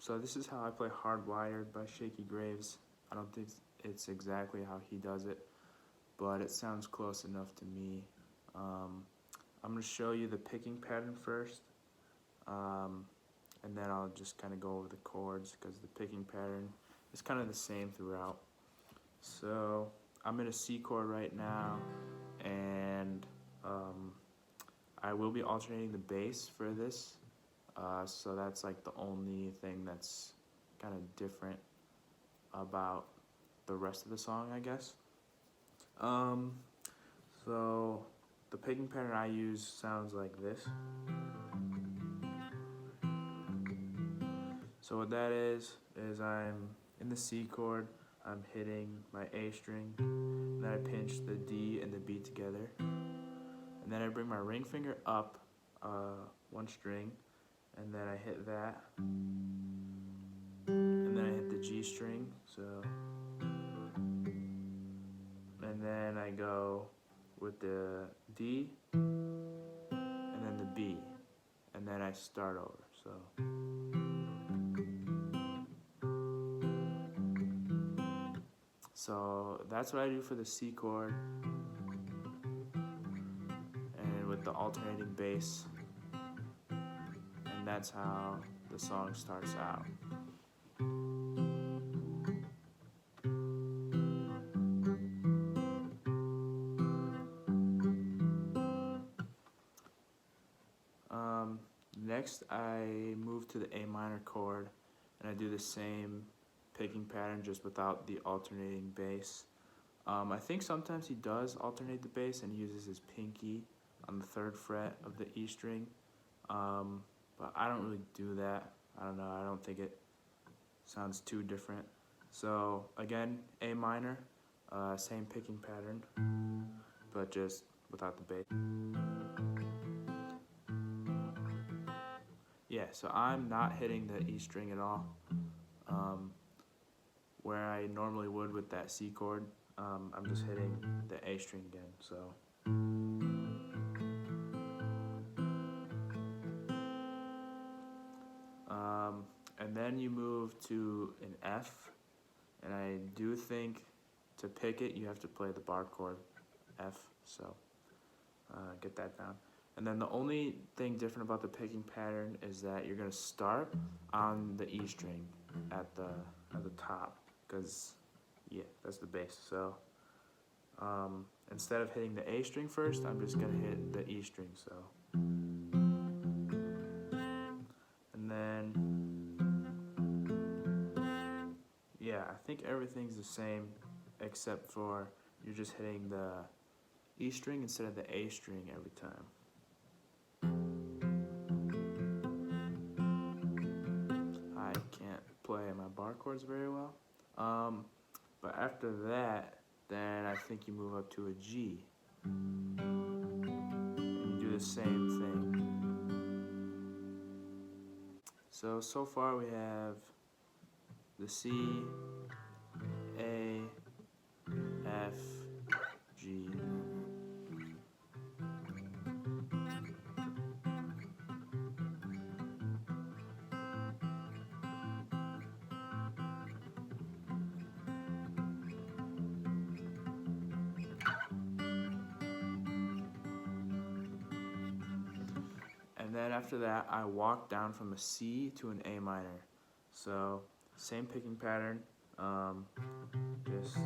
So this is how I play Hardwired by Shakey Graves. I don't think it's exactly how he does it, but it sounds close enough to me. I'm going to show you the picking pattern first, and then I'll just kind of go over the chords because the picking pattern is kind of the same throughout. So I'm in a C chord right now, and I will be alternating the bass for this. So that's like the only thing that's kind of different about the rest of the song, I guess. So the picking pattern I use sounds like this. So what that is I'm in the C chord, I'm hitting my A string, and then I pinch the D and the B together, and then I bring my ring finger up one string, and then I hit that, and then I hit the G string, and then I go with the D, and then the B, and then I start over, So that's what I do for the C chord, and with the alternating bass, and that's how the song starts out. Next I move to the A minor chord, and I do the same picking pattern just without the alternating bass. I think sometimes he does alternate the bass and he uses his pinky on the 3rd fret of the E string, but I don't really do that. I don't know, I don't think it sounds too different. So again, A minor, same picking pattern, but just without the bass. Yeah, so I'm not hitting the E string at all, where I normally would with that C chord. I'm just hitting the A string again, so. And then you move to an F, and I do think to pick it you have to play the bar chord F, so get that down. And then the only thing different about the picking pattern is that you're going to start on the E string at the top, because yeah, that's the bass. So instead of hitting the A string first, I'm just going to hit the E string. So, and then yeah, I think everything's the same except for you're just hitting the E string instead of the A string every time. I can't play my bar chords very well. But after that, then I think you move up to a G. And you do the same thing. So far we have the C, A, F, G. And then after that, I walk down from a C to an A minor. So same picking pattern, just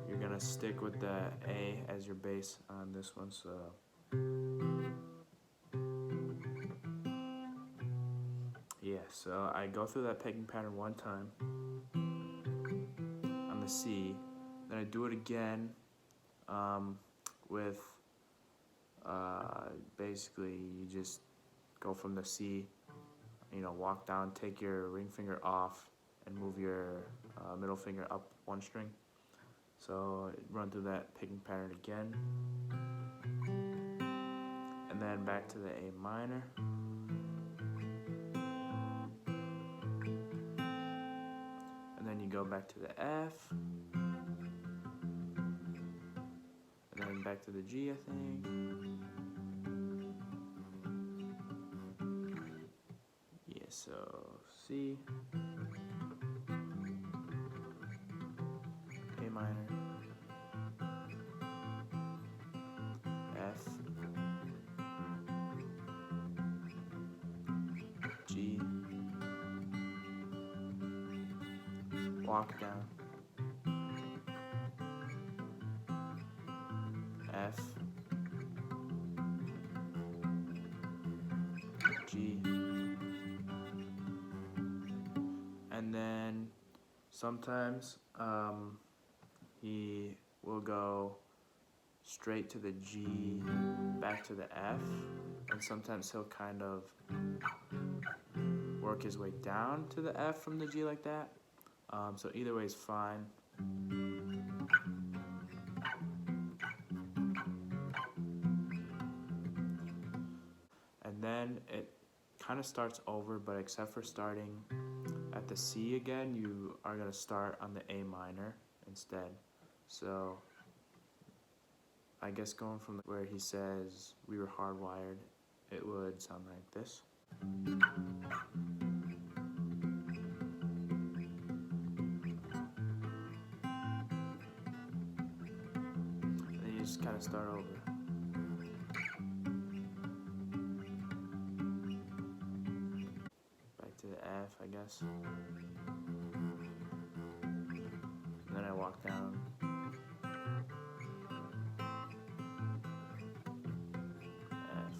you're gonna stick with the A as your bass on this one. So yeah, so I go through that picking pattern one time on the C, then I do it again with basically you just go from the C, walk down, take your ring finger off, and move your middle finger up one string. So run through that picking pattern again, and then back to the A minor, and then you go back to the F, and then back to the G, I think. Yeah, so C, walk down, F, G, and then sometimes he will go straight to the G, back to the F, and sometimes he'll kind of work his way down to the F from the G like that. So either way is fine. And then it kind of starts over, but except for starting at the C again, you are going to start on the A minor instead. So I guess going from where he says we were hardwired, it would sound like this. And then you just kind of start over. Back to the F, I guess. And then I walk down. F.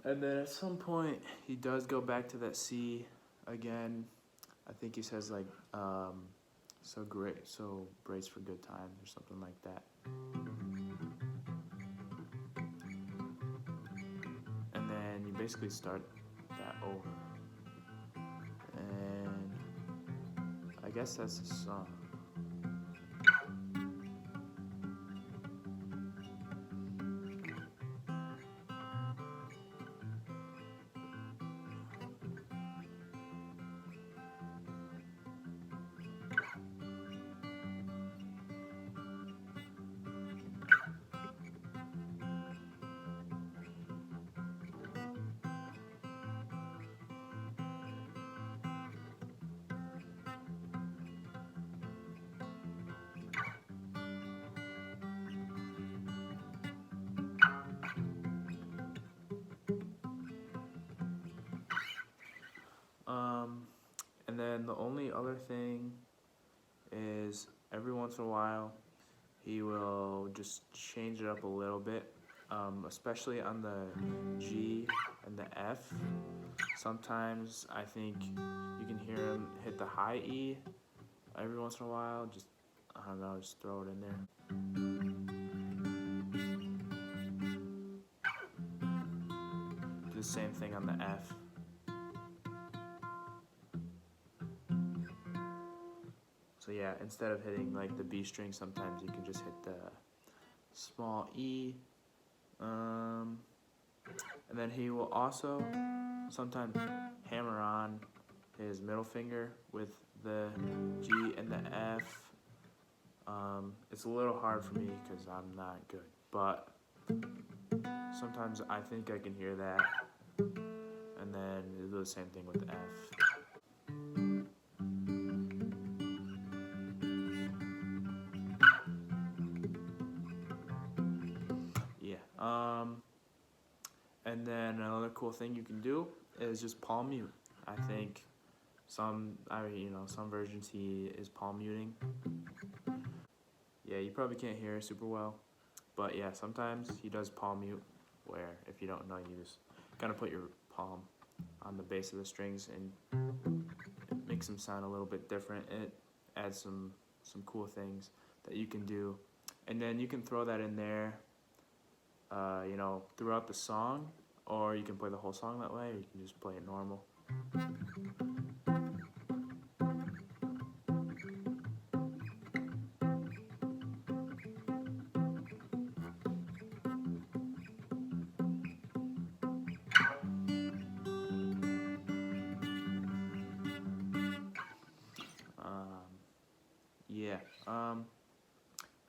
And then at some point, he does go back to that C again. I think he says like, so great, so brace for good times or something like that. And then you basically start that over. And I guess that's the song. And then the only other thing is every once in a while he will just change it up a little bit, especially on the G and the F. Sometimes I think you can hear him hit the high E every once in a while. Just, I don't know, just throw it in there. Do the same thing on the F. So yeah, instead of hitting like the B string, sometimes you can just hit the small E. And then he will also sometimes hammer on his middle finger with the G and the F. It's a little hard for me because I'm not good, but sometimes I think I can hear that. And then do the same thing with the F. And then another cool thing you can do is just palm mute. I think some versions he is palm muting. Yeah, you probably can't hear it super well, but yeah, sometimes he does palm mute, where if you don't know, you just kind of put your palm on the base of the strings, and it makes them sound a little bit different. It adds some cool things that you can do, and then you can throw that in there throughout the song, or you can play the whole song that way, or you can just play it normal.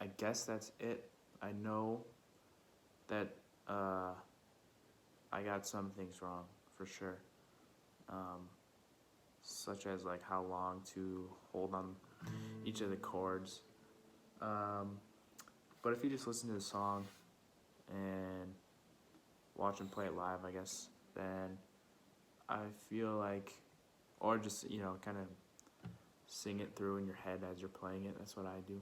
I guess that's it. I know that I got some things wrong for sure, such as like how long to hold on each of the chords. But if you just listen to the song and watch and play it live, I guess, then I feel like, or just, you know, kind of sing it through in your head as you're playing it. That's what I do.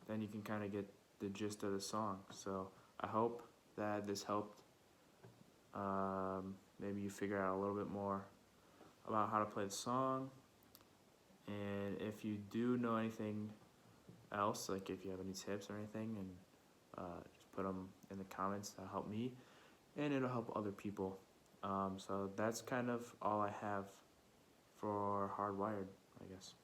Then you can kind of get the gist of the song. So I hope that this helped. Maybe you figure out a little bit more about how to play the song. And if you do know anything else, like if you have any tips or anything, and just put them in the comments. That'll help me, and it'll help other people. So that's kind of all I have for Hardwired, I guess.